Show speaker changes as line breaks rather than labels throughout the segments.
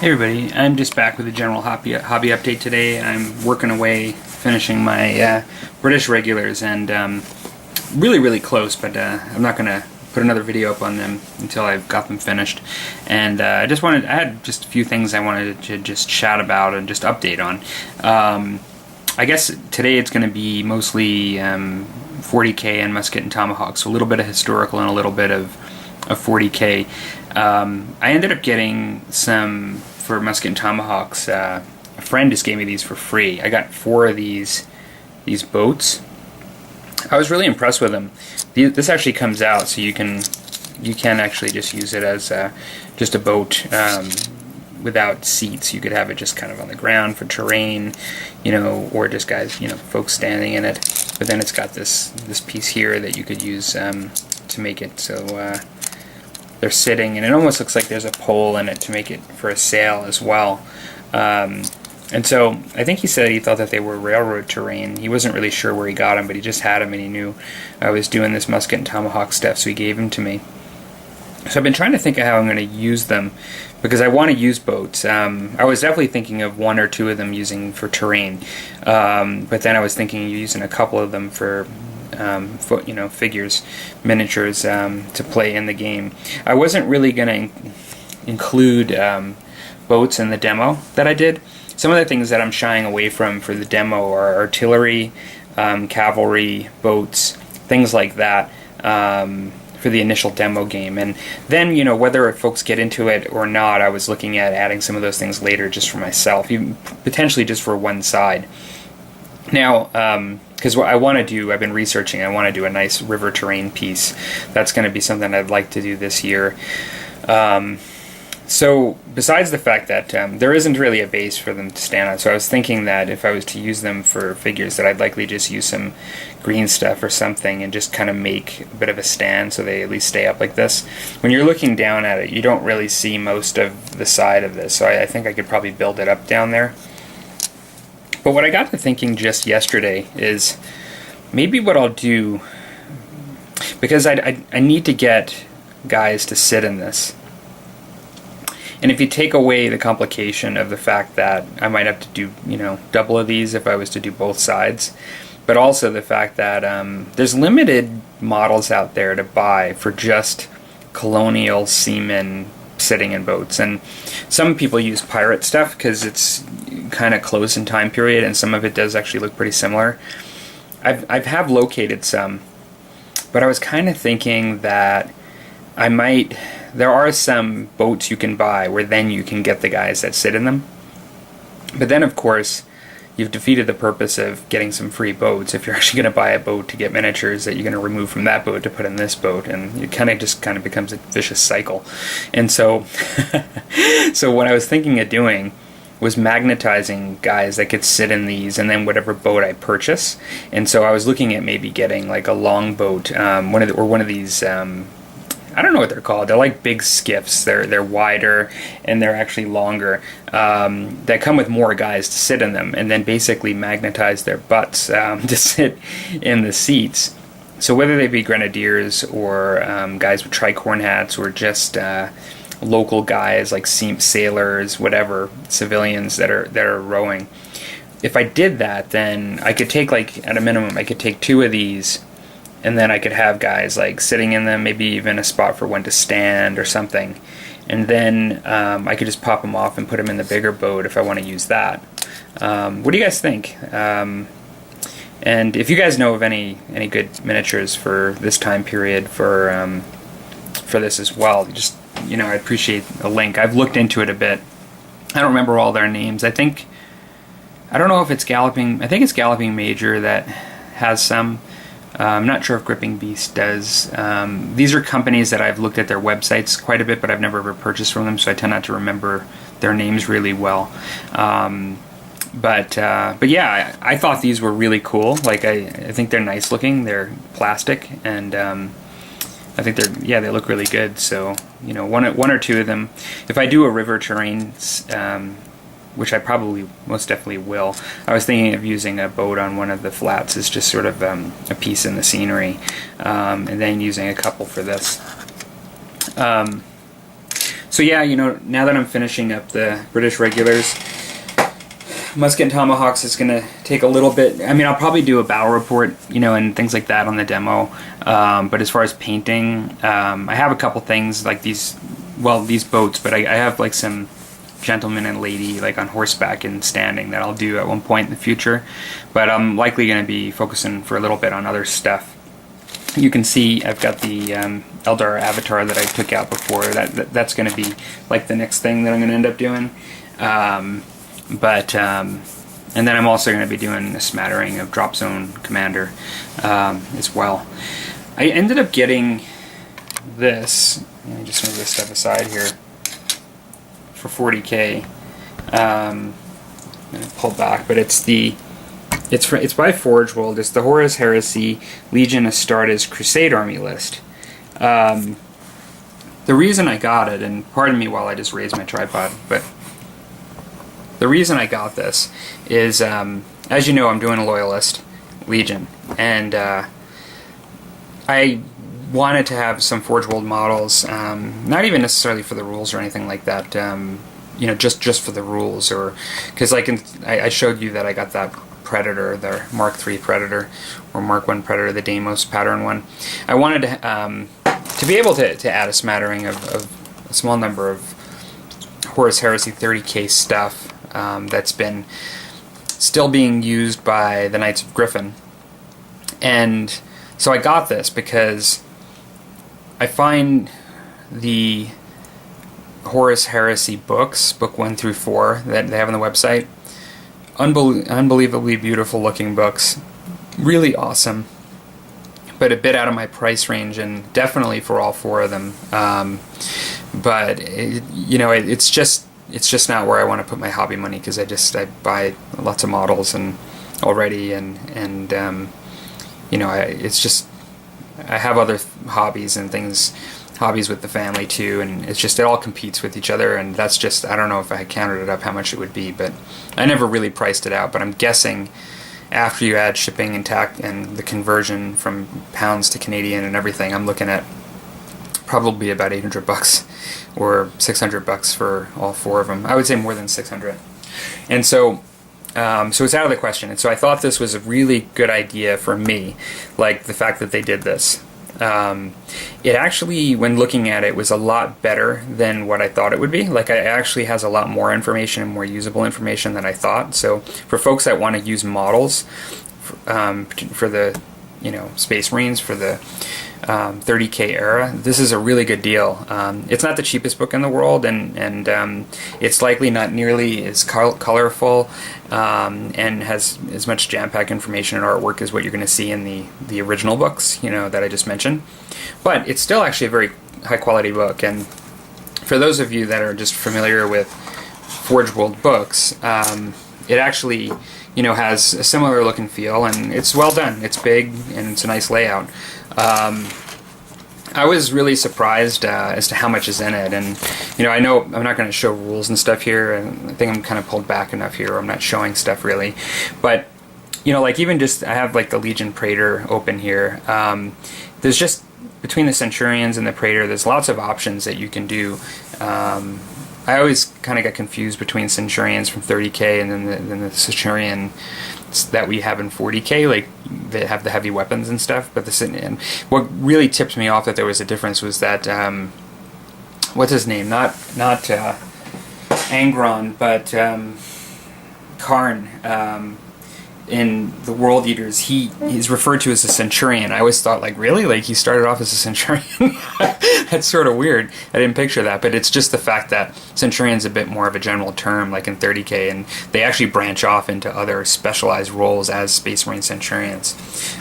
Hey everybody, I'm just back with a general hobby update today. I'm working away, finishing my British regulars, and really close, but I'm not going to put another video up on them until I've got them finished. And I had just a few things I wanted to just chat about and just update on. I guess today it's going to be mostly 40K and Musket and Tomahawk, so a little bit of historical and a little bit of 40K. I ended up getting some for Musket and Tomahawks. A friend just gave me these for free. I got 4 of these boats. I was really impressed with them. This actually comes out, so you can actually just use it as just a boat without seats. You could have it just kind of on the ground for terrain, or just guys, folks standing in it. But then it's got this piece here that you could use to make it so they're sitting, and it almost looks like there's a pole in it to make it for a sail as well. And so I think he said he thought that they were railroad terrain. He wasn't really sure where he got them, but he just had them, and he knew I was doing this Musket and Tomahawk stuff, so he gave them to me. So I've been trying to think of how I'm going to use them, because I want to use boats. I was definitely thinking of 1 or 2 of them using for terrain, but then I was thinking of using a couple of them for figures, miniatures, to play in the game. I wasn't really going to include boats in the demo that I did. Some of the things that I'm shying away from for the demo are artillery, cavalry, boats, things like that, for the initial demo game. And then, whether folks get into it or not, I was looking at adding some of those things later just for myself, even potentially just for one side. Now, because what I want to do, I've been researching, I want to do a nice river terrain piece. That's going to be something I'd like to do this year. So, besides the fact that there isn't really a base for them to stand on, so I was thinking that if I was to use them for figures, that I'd likely just use some green stuff or something and just kind of make a bit of a stand so they at least stay up like this. When you're looking down at it, you don't really see most of the side of this, so I think I could probably build it up down there. But what I got to thinking just yesterday is maybe what I'll do, because I need to get guys to sit in this. And if you take away the complication of the fact that I might have to do, double of these if I was to do both sides, but also the fact that there's limited models out there to buy for just colonial seamen sitting in boats. And some people use pirate stuff because it's kind of close in time period, and some of it does actually look pretty similar. I've located some, but I was kind of thinking that there are some boats you can buy where then you can get the guys that sit in them. But then, of course, you've defeated the purpose of getting some free boats if you're actually going to buy a boat to get miniatures that you're going to remove from that boat to put in this boat, and it kind of becomes a vicious cycle. And so, so what I was thinking of doing was magnetizing guys that could sit in these, and then whatever boat I purchase. And so I was looking at maybe getting like a long boat, one of these. I don't know what they're called. They're like big skiffs. They're wider and they're actually longer. That come with more guys to sit in them, and then basically magnetize their butts to sit in the seats. So whether they be grenadiers or guys with tricorn hats, or just local guys like sailors, whatever, civilians that are rowing. If I did that, then I could take, like, at a minimum, I could take 2 of these. And then I could have guys like sitting in them, maybe even a spot for one to stand or something. And then I could just pop them off and put them in the bigger boat if I want to use that. What do you guys think? And if you guys know of any good miniatures for this time period for this as well, just I appreciate a link. I've looked into it a bit. I don't remember all their names. I don't know if it's Galloping. I think it's Galloping Major that has some. I'm not sure if Gripping Beast does. These are companies that I've looked at their websites quite a bit, but I've never ever purchased from them, so I tend not to remember their names really well. But yeah, I thought these were really cool. Like I think they're nice looking. They're plastic, and I think they look really good. So one or 2 of them. If I do a river terrain, which I probably most definitely will, I was thinking of using a boat on one of the flats as just sort of a piece in the scenery, and then using a couple for this. So yeah, now that I'm finishing up the British regulars, Musket and Tomahawks is going to take a little bit. I mean, I'll probably do a bow report, and things like that on the demo. But as far as painting, I have a couple things like these boats, but I have like some gentleman and lady like on horseback and standing that I'll do at one point in the future. But I'm likely going to be focusing for a little bit on other stuff. You can see I've got the Eldar avatar that I took out before. That's going to be like the next thing that I'm going to end up doing. And then I'm also going to be doing a smattering of Drop Zone Commander as well. I ended up getting this. Let me just move this stuff aside here for 40K. I'm going to pull back, but it's by Forge World. It's the Horus Heresy Legion Astartes Crusade Army list. The reason I got it, and pardon me while I just raise my tripod, but the reason I got this is, as you know, I'm doing a Loyalist Legion, and I wanted to have some Forge World models, not even necessarily for the rules or anything like that, just for the rules, or because I showed you that I got that Predator, the Mark III Predator, or Mark I Predator, the Deimos pattern one. I wanted to be able to add a smattering of a small number of Horus Heresy 30K stuff that's been still being used by the Knights of Griffin. And so I got this because I find the Horus Heresy books, book 1 through 4, that they have on the website, unbelievably beautiful looking books, really awesome, but a bit out of my price range, and definitely for all 4 of them. But it's just not where I want to put my hobby money, because I buy lots of models already, and it's just, I have other hobbies and things, hobbies with the family too, and it all competes with each other, and that's just, I don't know if I had counted it up how much it would be, but I never really priced it out. But I'm guessing after you add shipping and tax and the conversion from pounds to Canadian and everything, I'm looking at probably about $800 or $600 for all 4 of them. I would say more than 600. And so it's out of the question. And so I thought this was a really good idea for me, like the fact that they did this. It actually, when looking at it, was a lot better than what I thought it would be. Like, it actually has a lot more information and more usable information than I thought. So for folks that want to use models for the Space Marines, for the 30K era, this is a really good deal. It's not the cheapest book in the world, and it's likely not nearly as colorful and has as much jam-packed information and artwork as what you're going to see in the original books, that I just mentioned. But it's still actually a very high-quality book, and for those of you that are just familiar with Forge World books, it actually has a similar look and feel, and it's well done. It's big, and it's a nice layout. I was really surprised as to how much is in it, and I know I'm not going to show rules and stuff here, and I think I'm kind of pulled back enough here. I'm not showing stuff really, but like even just I have like the Legion Praetor open here. There's just between the Centurions and the Praetor, there's lots of options that you can do. I always kind of got confused between Centurions from 30K and then the Centurion that we have in 40K, like they have the heavy weapons and stuff. But and what really tipped me off that there was a difference was that what's his name? Not Angron, but Karn. In the World Eaters, he's referred to as a Centurion. I always thought, like, really? Like, he started off as a Centurion? That's sort of weird. I didn't picture that, but it's just the fact that Centurion's a bit more of a general term, like in 30K, and they actually branch off into other specialized roles as Space Marine Centurions.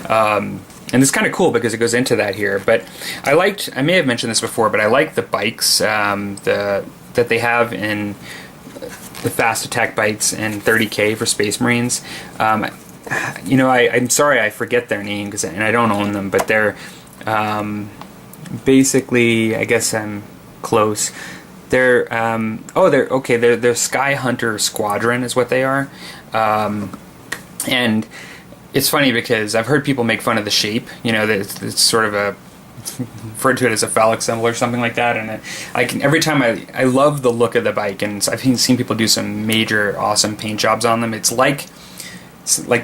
And it's kind of cool because it goes into that here. But I may have mentioned this before, but I like the bikes that they have in the fast attack bikes and 30K for Space Marines. I'm sorry I forget their names, and I don't own them, but they're basically, I guess I'm close. They're they're Sky Hunter Squadron is what they are. And it's funny because I've heard people make fun of the shape, that it's sort of a refer to it as a phallic symbol or something like that. And I can, every time I love the look of the bike, and I've seen people do some major awesome paint jobs on them. It's like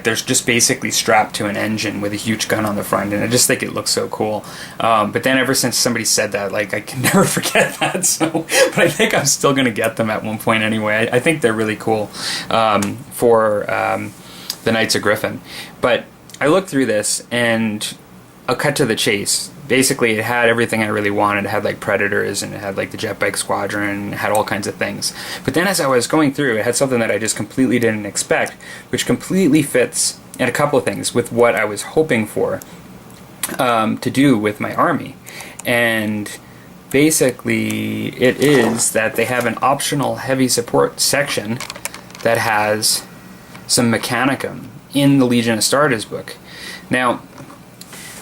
there's just basically strapped to an engine with a huge gun on the front, and I just think it looks so cool. But then ever since somebody said that, like, I can never forget that. So, but I think I'm still going to get them at one point anyway. I think they're really cool for the Knights of Griffin. But I looked through this, and I'll cut to the chase. Basically, it had everything I really wanted. It had like Predators, and it had like the Jet Bike Squadron, it had all kinds of things. But then as I was going through, it had something that I just completely didn't expect, which completely fits in a couple of things with what I was hoping for to do with my army. And basically, it is that they have an optional heavy support section that has some Mechanicum in the Legion Astartes book. Now,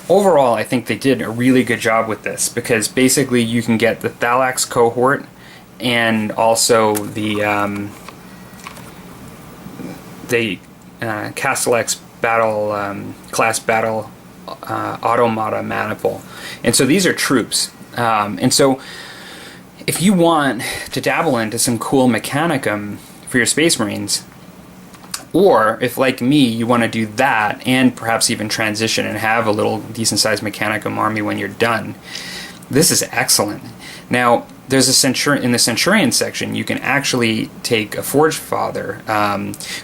overall, I think they did a really good job with this, because basically you can get the Thalax cohort and also the Castellax battle class battle automata maniple, and so these are troops. And so if you want to dabble into some cool Mechanicum for your Space Marines, or if, like me, you want to do that and perhaps even transition and have a little decent-sized Mechanicum army when you're done, this is excellent. Now, there's in the Centurion section, you can actually take a Forge Father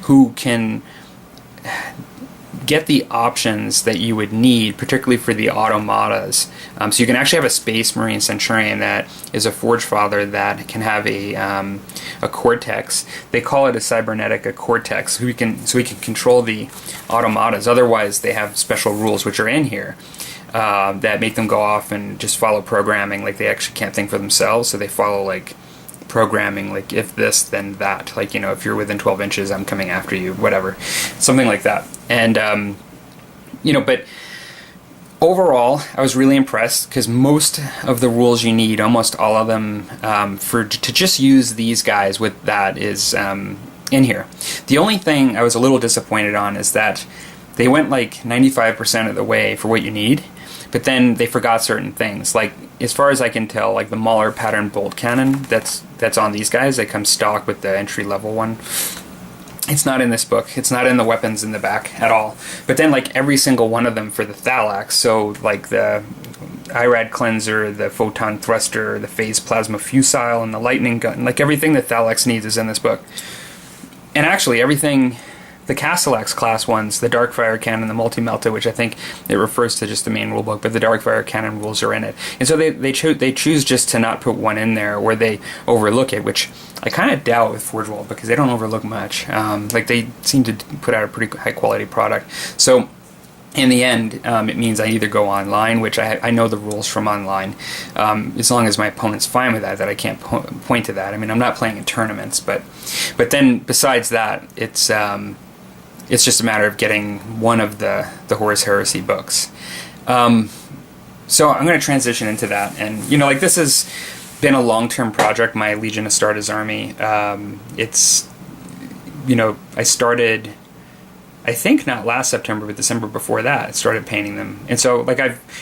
who can get the options that you would need, particularly for the automatas. So you can actually have a Space Marine Centurion that is a Forge Father that can have a Cortex. They call it a Cybernetic Cortex, so we can control the automatas. Otherwise, they have special rules, which are in here, that make them go off and just follow programming. Like, they actually can't think for themselves, so they follow, like, programming, like, if this, then that. Like, if you're within 12 inches, I'm coming after you, whatever. Something like that. And, but overall, I was really impressed, because most of the rules you need, almost all of them, to just use these guys with that is in here. The only thing I was a little disappointed on is that they went like 95% of the way for what you need, but then they forgot certain things. Like, as far as I can tell, like the Mauler pattern bolt cannon that's on these guys, they come stock with the entry level one. It's not in this book. It's not in the weapons in the back at all. But then, like, every single one of them for the Thalax, so like the Irad Cleanser, the Photon Thruster, the Phase Plasma Fusile, and the Lightning Gun, like everything that Thalax needs is in this book. And actually, everything, the Castellax class ones, the Darkfire Cannon, the Multi-Melta, which I think it refers to just the main rulebook, but the Darkfire Cannon rules are in it. And so they choose just to not put one in there, or they overlook it, which I kind of doubt with Forge World, because they don't overlook much. Like, they seem to put out a pretty high quality product. So in the end, it means I either go online, which I know the rules from online, as long as my opponent's fine with that I can't point to that. I mean, I'm not playing in tournaments, but then besides that, it's just a matter of getting one of the Horus Heresy books. So I'm going to transition into that, and like, this has been a long-term project, my Legion Astartes army. It's, I started, I think not last September, but December before that, I started painting them. And so, like,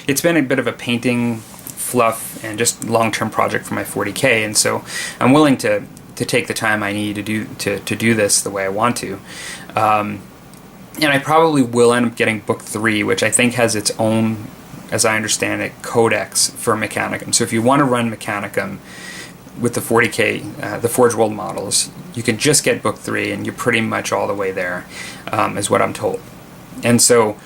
it's been a bit of a painting fluff and just long-term project for my 40K, and so I'm willing to take the time I need to do this the way I want to. And I probably will end up getting book 3, which I think has its own, as I understand it, codex for Mechanicum. So if you want to run Mechanicum with the 40K, the Forge World models, you can just get book 3, and you're pretty much all the way there, is what I'm told. And so,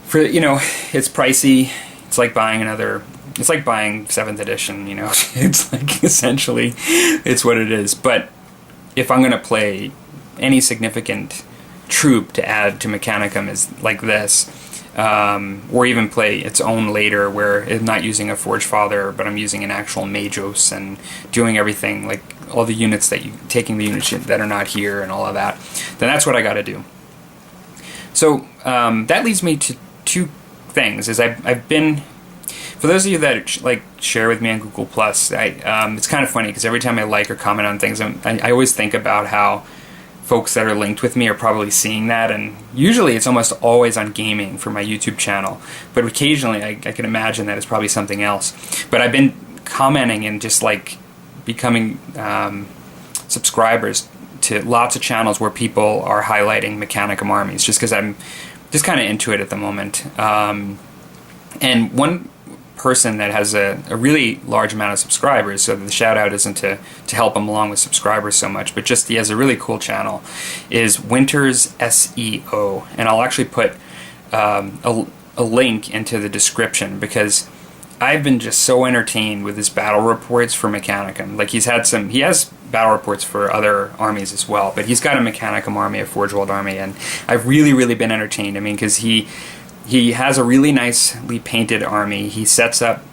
for it's pricey. It's like buying it's like buying 7th edition. It's like, essentially, it's what it is. But if I'm going to play any significant troop to add to Mechanicum is like this, or even play its own later, where it's not using a Forge Father, but I'm using an actual Magos and doing everything, like all the units taking the units that are not here and all of that, then that's what I got to do. So that leads me to two things. Is I've been, for those of you that share with me on Google Plus, it's kind of funny, because every time I like or comment on things, I always think about how folks that are linked with me are probably seeing that, and usually it's almost always on gaming for my YouTube channel, but occasionally I can imagine that it's probably something else. But I've been commenting and just like becoming subscribers to lots of channels where people are highlighting Mechanicum armies, just because I'm just kind of into it at the moment. And one person that has a really large amount of subscribers, so the shout out isn't to help him along with subscribers so much, but just he has a really cool channel, is Winters SEO, and I'll actually put a link into the description, because I've been just so entertained with his battle reports for Mechanicum. Like he has battle reports for other armies as well, but he's got a Mechanicum army, a Forge World army, and I've really been entertained. I mean, because he has a really nicely painted army. He sets up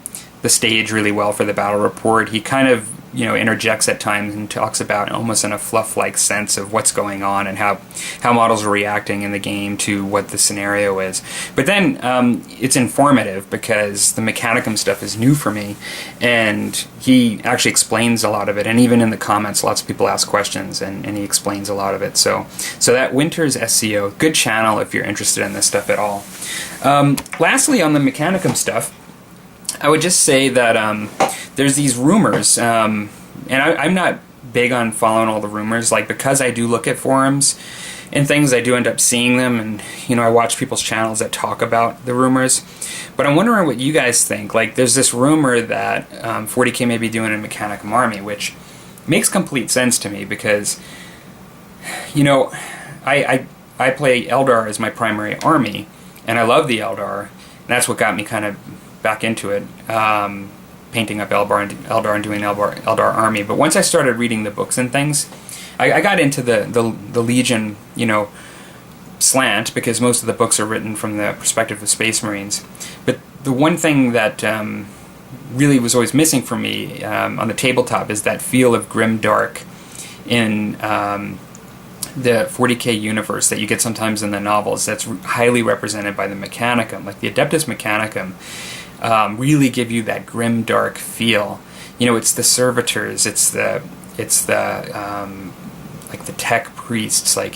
the stage really well for the battle report. He kind of, interjects at times and talks about almost in a fluff-like sense of what's going on and how models are reacting in the game to what the scenario is. But then it's informative, because the Mechanicum stuff is new for me, and he actually explains a lot of it. And even in the comments, lots of people ask questions, and he explains a lot of it. So that Winters SEO, good channel if you're interested in this stuff at all. Lastly, on the Mechanicum stuff, I would just say that there's these rumors, and I'm not big on following all the rumors, like, because I do look at forums and things, I do end up seeing them, and I watch people's channels that talk about the rumors. But I'm wondering what you guys think. Like, there's this rumor that 40K may be doing a Mechanicum army, which makes complete sense to me, because I play Eldar as my primary army, and I love the Eldar, and that's what got me kind of back into it, painting up Eldar and doing Eldar army. But once I started reading the books and things, I got into the Legion, slant, because most of the books are written from the perspective of Space Marines. But the one thing that really was always missing for me on the tabletop is that feel of grim dark in the 40K universe that you get sometimes in the novels. That's highly represented by the Mechanicum. Like the Adeptus Mechanicum really give you that grim dark feel. It's the servitors, it's the like the tech priests, like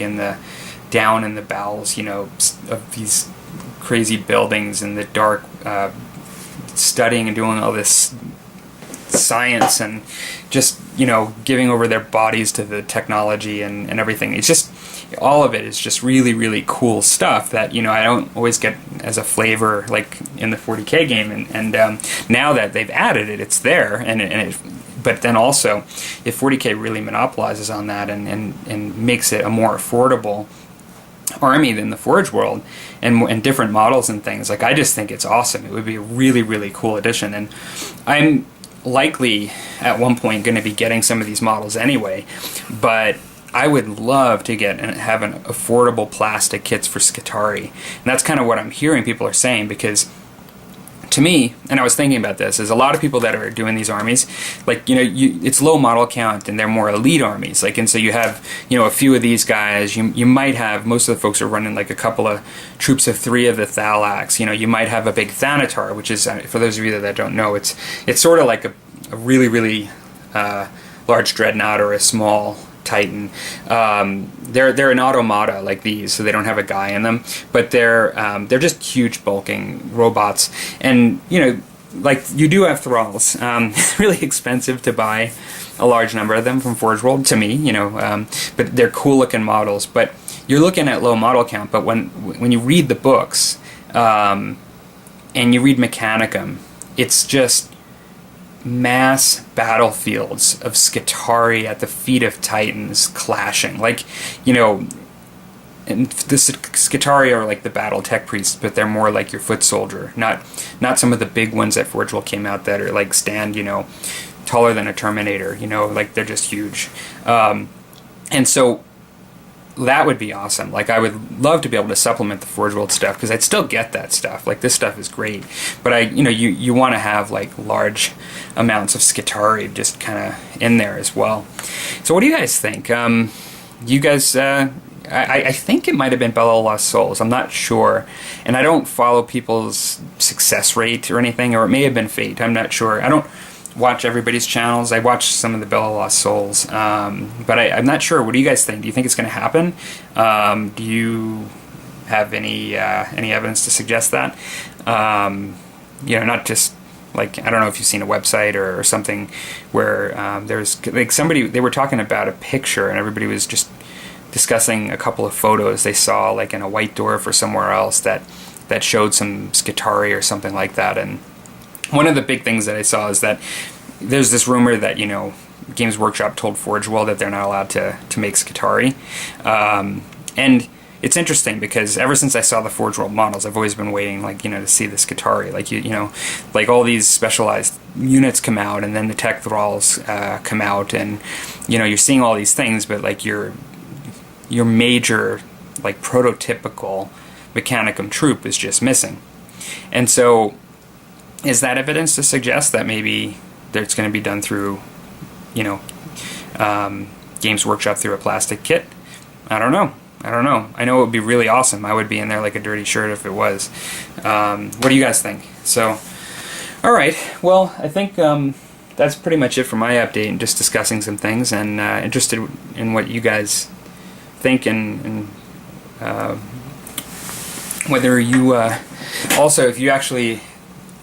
down in the bowels, of these crazy buildings in the dark, studying and doing all this science, and just giving over their bodies to the technology and everything. It's just, all of it is just really cool stuff that I don't always get as a flavor like in the 40K game, and now that they've added it, it's there, but then also if 40K really monopolizes on that and makes it a more affordable army than the Forge World, and different models and things, like, I just think it's awesome. It would be a really cool addition, and I'm likely at one point going to be getting some of these models anyway, but I would love to have an affordable plastic kits for Skitarii, and that's kind of what I'm hearing people are saying, because to me, and I was thinking about this, is a lot of people that are doing these armies, like, it's low model count and they're more elite armies, like, and so you have, a few of these guys, you might have, most of the folks are running like a couple of troops of 3 of the Thalax, you might have a big Thanatar, which is, for those of you that don't know, it's sort of like a really large dreadnought or a small Titan. They're an automata like these, so they don't have a guy in them, but they're just huge bulking robots, and like, you do have thralls. It's really expensive to buy a large number of them from Forge World, to me, but they're cool looking models. But you're looking at low model count, but when you read the books and you read Mechanicum, it's just mass battlefields of Skitarii at the feet of Titans clashing. Like, and the Skitarii are like the battle tech priests, but they're more like your foot soldier, not some of the big ones that Forge World came out that are like stand, taller than a Terminator, like they're just huge. And so that would be awesome. Like, I would love to be able to supplement the Forge World stuff, because I'd still get that stuff. Like, this stuff is great, but you want to have like large amounts of Skitarii just kind of in there as well. So what do you guys think? You guys, I think it might have been Bella Lost Souls, I'm not sure, and I don't follow people's success rate or anything, or it may have been Fate, I'm not sure. I don't watch everybody's channels. I watched some of the Bella Lost Souls, but I'm not sure. What do you guys think? Do you think it's going to happen? Do you have any evidence to suggest that? You know, not just like, I don't know if you've seen a website or something where there's like somebody, they were talking about a picture and everybody was just discussing a couple of photos they saw like in a White Dwarf or somewhere else that showed some Skitarii or something like that. And one of the big things that I saw is that there's this rumor that, you know, Games Workshop told Forge World that they're not allowed to make Skitarii. And it's interesting because ever since I saw the Forge World models, I've always been waiting, like, you know, to see the Skitarii. Like, you know, like all these specialized units come out, and then the tech thralls come out, and, you know, you're seeing all these things, but like your major, like, prototypical Mechanicum troop is just missing. And so, is that evidence to suggest that maybe it's going to be done through, you know, Games Workshop through a plastic kit? I don't know. I know it would be really awesome. I would be in there like a dirty shirt if it was. What do you guys think? So, alright, well, I think that's pretty much it for my update, and just discussing some things, and interested in what you guys think, and whether you also, if you actually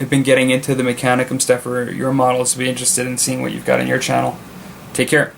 have been getting into the Mechanicum stuff or your models, be interested in seeing what you've got on your channel. Take care.